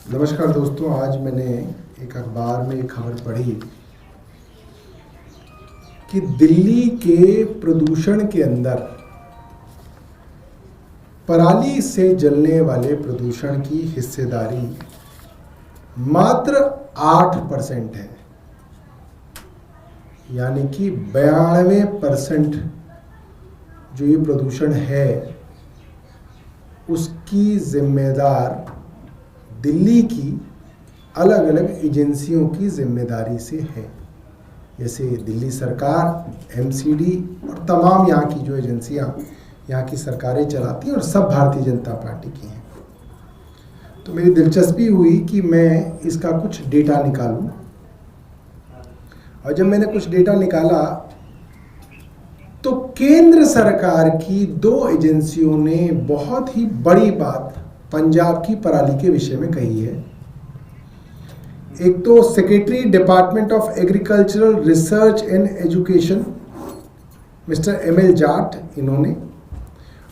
नमस्कार दोस्तों, आज मैंने एक अखबार में एक खबर पढ़ी कि दिल्ली के प्रदूषण के अंदर पराली से जलने वाले प्रदूषण की हिस्सेदारी मात्र 8% है। यानी कि 92% जो ये प्रदूषण है उसकी जिम्मेदार दिल्ली की अलग अलग एजेंसियों की जिम्मेदारी से है। जैसे दिल्ली सरकार, एमसीडी और तमाम यहाँ की जो एजेंसियाँ यहाँ की सरकारें चलाती हैं और सब भारतीय जनता पार्टी की हैं। तो मेरी दिलचस्पी हुई कि मैं इसका कुछ डेटा निकालूं, और जब मैंने कुछ डेटा निकाला तो केंद्र सरकार की 2 एजेंसियों ने बहुत ही बड़ी बात पंजाब की पराली के विषय में कही है। एक तो secretary department of agricultural research and education mister ML Jat इन्होंने,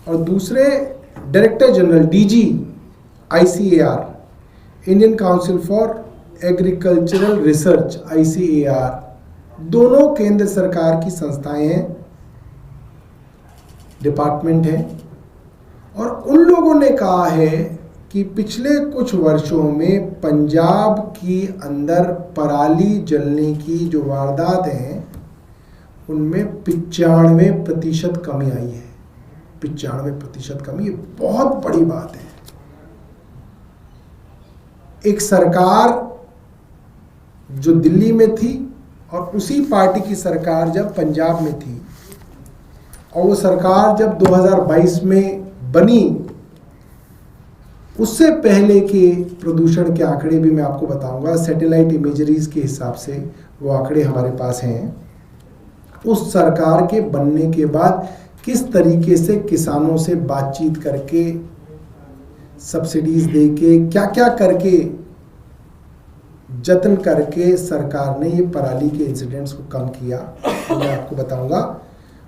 और दूसरे director general DG ICAR Indian council for agricultural research ICAR, दोनों केंद्र सरकार की संस्थाएं हैं, डिपार्टमेंट है। और उन लोगों ने कहा है कि पिछले कुछ वर्षों में पंजाब की अंदर पराली जलने की जो वारदात हैं उनमें 95% कमी आई है। 95% कमी, ये बहुत बड़ी बात है। एक सरकार जो दिल्ली में थी और उसी पार्टी की सरकार जब पंजाब में थी, और वो सरकार जब 2022 में बनी, उससे पहले के प्रदूषण के आंकड़े भी मैं आपको बताऊंगा। सैटेलाइट इमेजरीज के हिसाब से वो आंकड़े हमारे पास हैं। उस सरकार के बनने के बाद किस तरीके से किसानों से बातचीत करके, सब्सिडीज देके, क्या क्या करके, जतन करके सरकार ने ये पराली के इंसिडेंट्स को कम किया, मैं आपको बताऊंगा।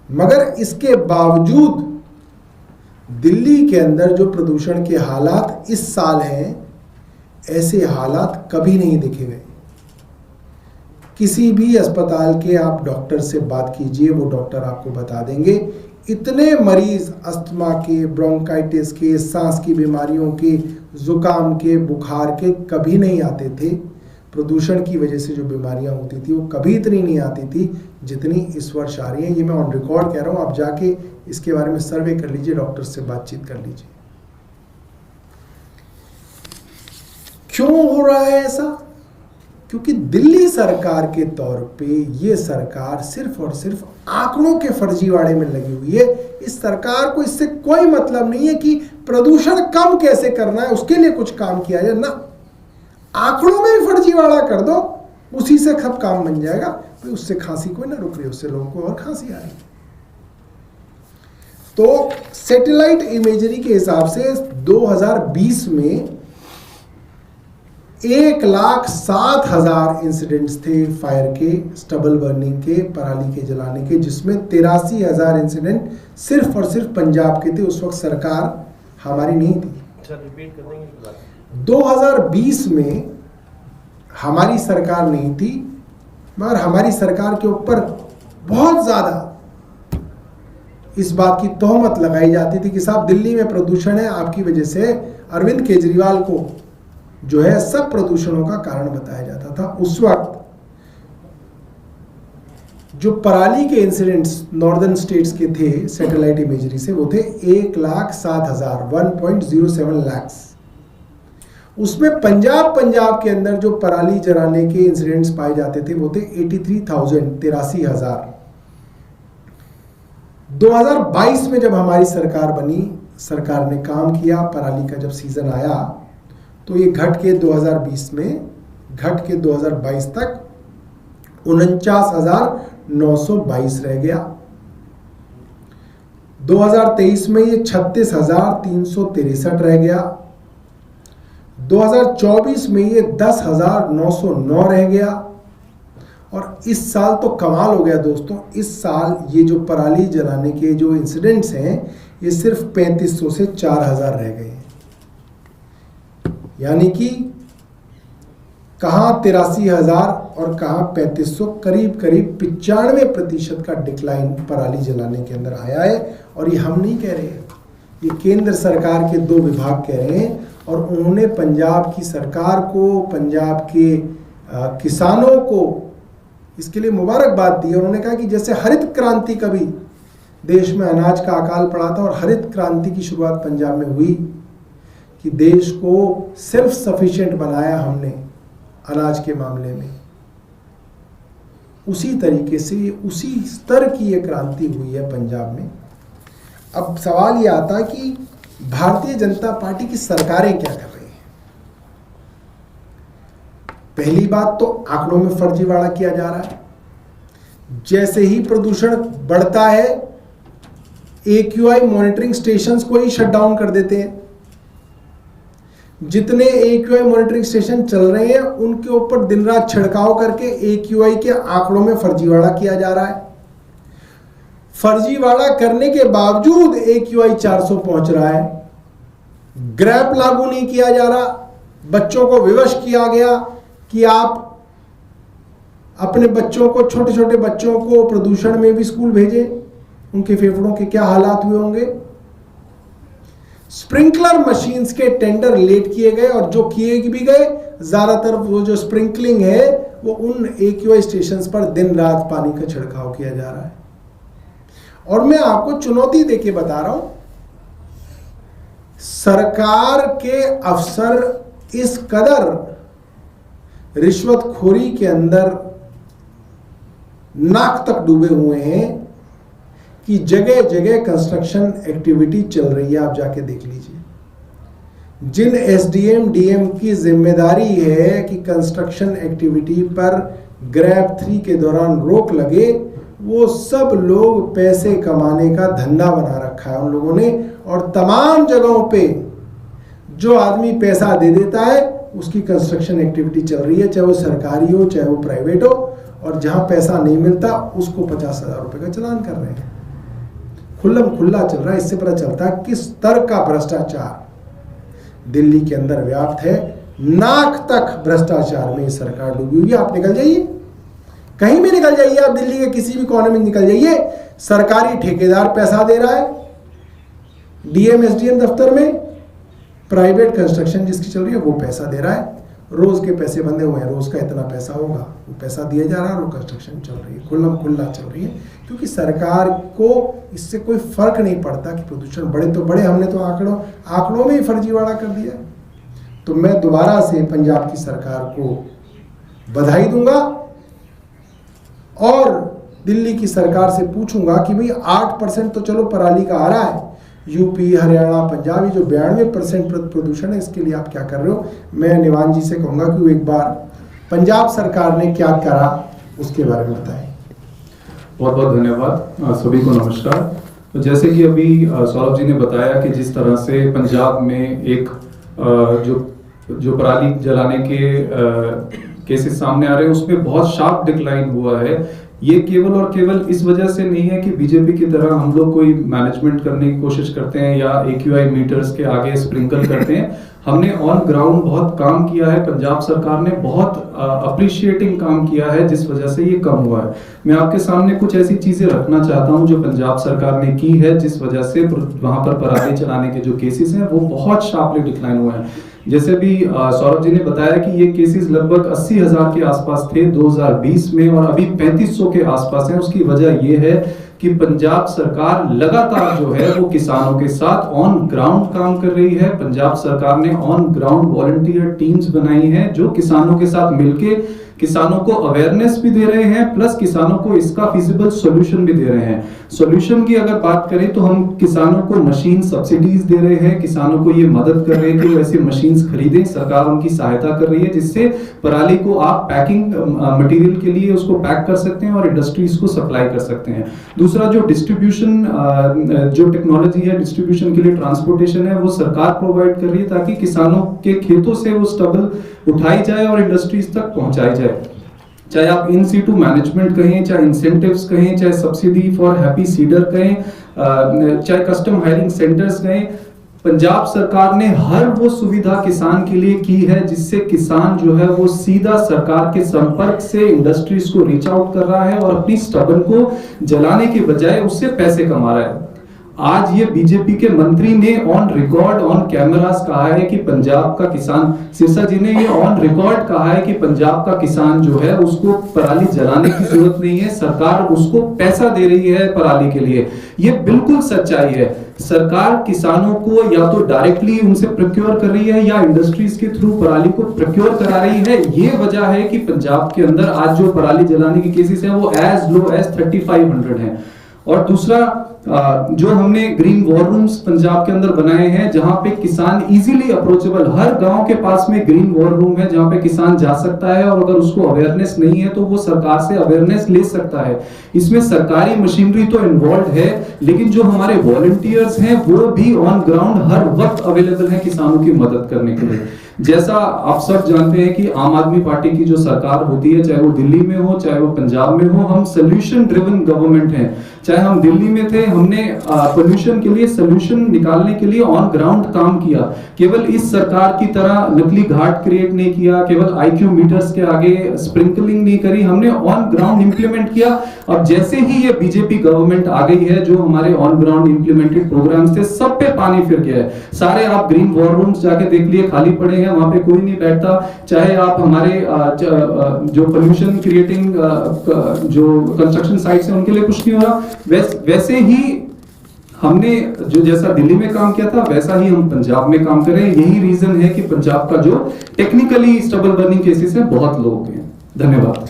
मगर इसके बावजूद दिल्ली के अंदर जो प्रदूषण के हालात इस साल हैं, ऐसे हालात कभी नहीं देखे गए। किसी भी अस्पताल के आप डॉक्टर से बात कीजिए, वो डॉक्टर आपको बता देंगे इतने मरीज अस्थमा के, ब्रोंकाइटिस के, सांस की बीमारियों के, जुकाम के, बुखार के कभी नहीं आते थे। प्रदूषण की वजह से जो बीमारियां होती थी वो कभी इतनी नहीं आती थी जितनी इस वर्ष आ रही हैं। ये मैं ऑन रिकॉर्ड कह रहा हूँ, आप जाके इसके बारे में सर्वे कर लीजिए, डॉक्टर से बातचीत कर लीजिए। क्यों हो रहा है ऐसा? क्योंकि दिल्ली सरकार के तौर पे ये सरकार सिर्फ और सिर्फ आंकड़ों के फर्जीवाड़े में लगी हुई है। इस सरकार को इससे कोई मतलब नहीं है कि प्रदूषण कम कैसे करना है, उसके लिए कुछ काम किया जाए ना। आंकड़ों में भी फर्जीवाड़ा कर दो, उसी से सब काम बन जाएगा। तो उससे खांसी कोई ना रुक रही, उससे लोगों को और खांसी आ रही। तो सैटेलाइट इमेजरी के हिसाब से 2020 में 1,07,000 इंसिडेंट्स थे फायर के, स्टबल बर्निंग के, पराली के जलाने के, जिसमें 83,000 इंसिडेंट सिर्फ और सिर्फ पंजाब के थे। उस वक्त सरकार हमारी नहीं थी। 2020 में हमारी सरकार नहीं थी, मगर हमारी सरकार के ऊपर बहुत ज़्यादा इस बात की तोहमत लगाई जाती थी कि साहब दिल्ली में प्रदूषण है, आपकी वजह से अरविंद केजरीवाल को जो है सब प्रदूषणों का कारण बताया जाता था। उस वक्त जो पराली के इंसिडेंट्स नॉर्दर्न स्टेट्स के थे सैटेलाइट इमेजरी से, वो थे 1,07,000, 1.07 lakhs। उसमें पंजाब के अंदर जो पराली जलाने के इंसिडेंट्स पाए जाते थे वो थे 83,000, 83,000। 2022 में जब हमारी सरकार बनी, सरकार ने काम किया, पराली का जब सीजन आया तो ये घट के 2020 में घट के 2022 तक 49,922 रह गया। 2023 में ये 36,363 रह गया। 2024 में ये 10,909 रह गया। और इस साल तो कमाल हो गया दोस्तों, इस साल ये जो पराली जलाने के जो इंसिडेंट्स हैं ये सिर्फ 3500 से 4,000 रह गए हैं। यानी कि कहाँ 83,000 और कहाँ 3500, करीब करीब 95% का डिक्लाइन पराली जलाने के अंदर आया है। और ये हम नहीं कह रहे हैं, ये केंद्र सरकार के 2 विभाग कह रहे हैं। और उन्होंने पंजाब की सरकार को, पंजाब के किसानों को इसके लिए मुबारकबाद दी। उन्होंने कहा कि जैसे हरित क्रांति कभी देश में अनाज का अकाल पड़ा था और हरित क्रांति की शुरुआत पंजाब में हुई कि देश को सेल्फ सफिशिएंट बनाया हमने अनाज के मामले में, उसी तरीके से उसी स्तर की ये क्रांति हुई है पंजाब में। अब सवाल ये आता है कि भारतीय जनता पार्टी की सरकारें क्या कर रही हैं। पहली बात तो आंकड़ों में फर्जीवाड़ा किया जा रहा है। जैसे ही प्रदूषण बढ़ता है AQI मॉनिटरिंग स्टेशंस को ही शट डाउन कर देते हैं। जितने AQI मॉनिटरिंग स्टेशन चल रहे हैं उनके ऊपर दिन रात छिड़काव करके AQI के आंकड़ों में फर्जीवाड़ा किया जा रहा है। फर्जीवाड़ा करने के बावजूद AQI 400 पहुंच रहा है। ग्रैप लागू नहीं किया जा रहा। बच्चों को विवश किया गया कि आप अपने बच्चों को, छोटे छोटे बच्चों को प्रदूषण में भी स्कूल भेजें। उनके फेफड़ों के क्या हालात हुए होंगे। स्प्रिंकलर मशीन्स के टेंडर लेट किए गए और जो किए भी गए, ज्यादातर वो जो स्प्रिंकलिंग है वो उन AQI स्टेशंस पर दिन रात पानी का छिड़काव किया जा रहा है। और मैं आपको चुनौती देके बता रहा हूं, सरकार के अफसर इस कदर रिश्वतखोरी के अंदर नाक तक डूबे हुए हैं कि जगह जगह कंस्ट्रक्शन एक्टिविटी चल रही है। आप जाके देख लीजिए। जिन SDM DM की जिम्मेदारी है कि कंस्ट्रक्शन एक्टिविटी पर ग्रैप 3 के दौरान रोक लगे, वो सब लोग पैसे कमाने का धंधा बना रखा है उन लोगों ने। और तमाम जगहों पे जो आदमी पैसा दे देता है उसकी कंस्ट्रक्शन एक्टिविटी चल रही है, चाहे वो सरकारी हो चाहे वो प्राइवेट हो। और जहां पैसा नहीं मिलता उसको 50,000 रुपए का चालान कर रहे हैं। खुल्लम खुल्ला चल रहा है। इससे पता चलता है किस स्तर का भ्रष्टाचार दिल्ली के अंदर व्याप्त है। नाक तक भ्रष्टाचार में सरकार डूबी हुई है। आप निकल जाइए, कहीं भी निकल जाइए, आप दिल्ली के किसी भी कोने में निकल जाइए, सरकारी ठेकेदार पैसा दे रहा है DM SDM दफ्तर में, प्राइवेट कंस्ट्रक्शन जिसकी चल रही है वो पैसा दे रहा है। रोज के पैसे बंधे हुए हैं, रोज का इतना पैसा होगा, वो पैसा दिया जा रहा है और वो कंस्ट्रक्शन चल रही है, खुल्लम खुल्ला चल रही है। क्योंकि सरकार को इससे कोई फर्क नहीं पड़ता कि प्रदूषण बढ़े तो बढ़े, हमने तो आंकड़ों में ही फर्जीवाड़ा कर दिया। तो मैं दोबारा से पंजाब की सरकार को बधाई दूंगा और दिल्ली की सरकार से पूछूंगा कि भाई 8% तो चलो पराली का आ रहा है, यूपी हरियाणा पंजाब ये जो 92% प्रदूषण है इसके लिए आप क्या कर रहे हो। मैं निवान जी से कहूंगा कि वो एक बार पंजाब सरकार ने क्या करा उसके बारे में बताएं। बहुत बहुत धन्यवाद। सभी को नमस्कार। तो जैसे कि अभी सौरभ जी ने बताया कि जिस तरह से पंजाब में एक जो पराली जलाने के केसेस सामने आ रहे हैं उसमें बहुत शार्प डिक्लाइन हुआ है। ये केवल और केवल इस वजह से नहीं है कि बीजेपी की तरह हम लोग कोई मैनेजमेंट करने की कोशिश करते हैं या AQI मीटर्स के आगे स्प्रिंकल करते हैं। हमने ऑन ग्राउंड बहुत काम किया है। पंजाब सरकार ने बहुत अप्रिशिएटिंग काम किया है जिस वजह से ये कम हुआ है। मैं आपके सामने कुछ ऐसी चीजें रखना चाहता हूं जो पंजाब सरकार ने की है जिस वजह से वहां पर पराली चलाने के जो केसेस हैं वो बहुत शार्पली डिक्लाइन हुए हैं। जैसे भी सौरभ जी ने बताया कि ये केसेस लगभग 80,000 के आसपास थे 2020 में और अभी 3500 के आसपास हैं। उसकी वजह ये है कि पंजाब सरकार लगातार जो है वो किसानों के साथ ऑन ग्राउंड काम कर रही है। पंजाब सरकार ने ऑन ग्राउंड वॉलंटियर टीम्स बनाई हैं जो किसानों के साथ मिलके किसानों को अवेयरनेस भी दे रहे हैं प्लस किसानों को इसका फिजिबल सॉल्यूशन भी दे रहे हैं। सॉल्यूशन की अगर बात करें तो हम किसानों को मशीन सब्सिडीज दे रहे हैं, किसानों को ये मदद कर रहे हैं कि वो ऐसी मशीन्स खरीदें। सरकार उनकी सहायता कर रही है जिससे पराली को आप पैकिंग मटेरियल के लिए उसको पैक कर सकते हैं और इंडस्ट्रीज को सप्लाई कर सकते हैं। दूसरा जो डिस्ट्रीब्यूशन जो टेक्नोलॉजी है डिस्ट्रीब्यूशन के लिए ट्रांसपोर्टेशन है वो सरकार प्रोवाइड कर रही है ताकि किसानों के खेतों से वो स्टबल उठाई जाए और इंडस्ट्रीज तक पहुंचाई जाए। चाहे आप इन सीटू मैनेजमेंट कहें, चाहे इंसेंटिव्स कहें, चाहे सब्सिडी फॉर हैप्पी सीडर कहें, चाहे कस्टम हायरिंग सेंटर्स कहें, पंजाब सरकार ने हर वो सुविधा किसान के लिए की है जिससे किसान जो है वो सीधा सरकार के संपर्क से इंडस्ट्रीज को रीच आउट कर रहा है और अपनी स्टबन को जलाने के बजाय उससे पैसे कमा रहा है। आज ये बीजेपी के मंत्री ने ऑन रिकॉर्ड ऑन कैमरास कहा है कि पंजाब का किसान, सिरसा जी ने ये ऑन रिकॉर्ड कहा है कि पंजाब का किसान जो है उसको पराली जलाने की जरूरत नहीं है, सरकार उसको पैसा दे रही है पराली के लिए। ये बिल्कुल सच्चाई है। सरकार किसानों को या तो डायरेक्टली उनसे प्रोक्योर कर रही है या इंडस्ट्रीज के थ्रू पराली को प्रोक्योर करा रही है। ये वजह है कि पंजाब के अंदर आज जो पराली जलाने के केसेस हैं वो एज लो एज 3500 हैं। और दूसरा, जो हमने ग्रीन वॉर रूम्स पंजाब के अंदर बनाए हैं जहां पे किसान इजीली अप्रोचेबल, हर गांव के पास में ग्रीन वॉर रूम है जहां पे किसान जा सकता है और अगर उसको अवेयरनेस नहीं है तो वो सरकार से अवेयरनेस ले सकता है। इसमें सरकारी मशीनरी तो इन्वॉल्व है लेकिन जो हमारे वॉलंटियर्स हैं वो भी ऑन ग्राउंड हर वक्त अवेलेबल है किसानों की मदद करने के लिए। जैसा आप सब जानते हैं कि आम आदमी पार्टी की जो सरकार होती है, चाहे वो दिल्ली में हो चाहे वो पंजाब में हो, हम सोल्यूशन ड्रिवन गवर्नमेंट हैं। चाहे हम दिल्ली में थे, हमने पोल्यूशन के लिए सोल्यूशन निकालने के लिए ऑन ग्राउंड काम किया। केवल इस सरकार की तरह नकली घाट क्रिएट नहीं किया, केवल आईक्यू मीटर्स के आगे स्प्रिंकलिंग नहीं करी, हमने ऑन ग्राउंड इंप्लीमेंट किया। अब जैसे ही ये बीजेपी गवर्नमेंट आ गई है, जो हमारे ऑन ग्राउंड इंप्लीमेंटेड प्रोग्राम्स थे सब पे पानी फिर गया है। सारे आप ग्रीन वॉर रूम्स जाके देख लिए, खाली पड़े हैं, वहां पे कोई नहीं बैठता। चाहे आप हमारे जो पोल्यूशन क्रिएटिंग जो कंस्ट्रक्शन साइट्स हैं उनके लिए कुछ नहीं हो रहा। वैसे ही हमने जो जैसा दिल्ली में काम किया था वैसा ही हम पंजाब में काम कर रहे हैं। यही रीजन है कि पंजाब का जो टेक्निकली स्टबल बर्निंग केसेस है बहुत लो हैं। धन्यवाद।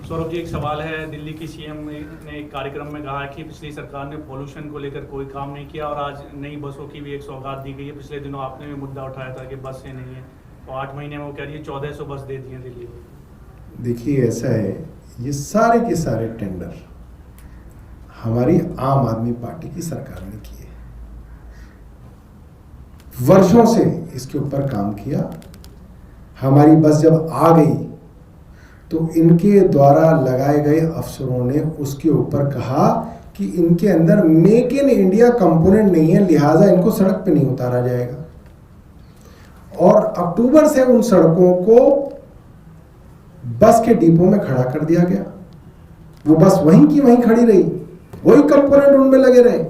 सौरभ जी, एक सवाल है। दिल्ली की सीएम ने एक कार्यक्रम में कहा कि पिछली सरकार ने पॉल्यूशन को लेकर कोई काम नहीं किया और आज नई बसों की भी एक सौगात दी गई है। पिछले दिनों आपने भी मुद्दा उठाया था कि बसें नहीं है और 8 महीने में वो कह रही है 1400 बस दे दी है दिल्ली को। देखिए, ऐसा है, ये सारे के सारे टेंडर हमारी आम आदमी पार्टी की सरकार ने किए। वर्षों से इसके ऊपर काम किया। हमारी बस जब आ गई तो इनके द्वारा लगाए गए अफसरों ने उसके ऊपर कहा कि इनके अंदर मेक इन इंडिया कंपोनेंट नहीं है, लिहाजा इनको सड़क पे नहीं उतारा जाएगा। और अक्टूबर से उन सड़कों को बस के डिपो में खड़ा कर दिया गया। वो बस वहीं की वहीं खड़ी रही, वही कंपोनेंट उनमें लगे रहे।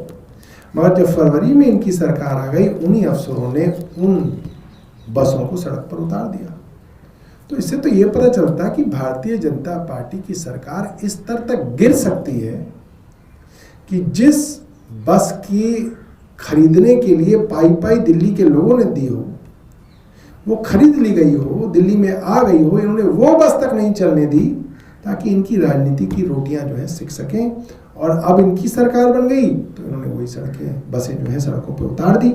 मगर जब फरवरी में इनकी सरकार आ गई, उन्हीं अफसरों ने उन बसों को सड़क पर उतार दिया। तो इससे तो ये पता चलता है कि भारतीय जनता पार्टी की सरकार इस स्तर तक गिर सकती है कि जिस बस की खरीदने के लिए पाई दिल्ली के लोगों ने दी हो, वो खरीद ली गई हो, दिल्ली में आ गई हो, इन्होंने वो बस तक नहीं चलने दी ताकि इनकी राजनीति की रोटियां जो है सिक सकें। और अब इनकी सरकार बन गई तो इन्होंने वही सड़कें, बसें जो है सड़कों पर उतार दी।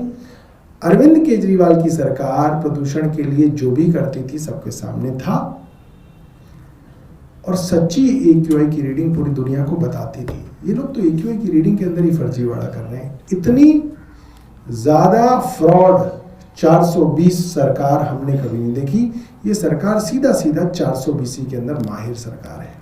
अरविंद केजरीवाल की सरकार प्रदूषण के लिए जो भी करती थी सबके सामने था और सच्ची AQI की रीडिंग पूरी दुनिया को बताती थी। ये लोग तो AQI की रीडिंग के अंदर ही फर्जीवाड़ा कर रहे हैं। इतनी ज्यादा फ्रॉड 420 सरकार हमने कभी नहीं देखी। ये सरकार सीधा 420 के अंदर माहिर सरकार है।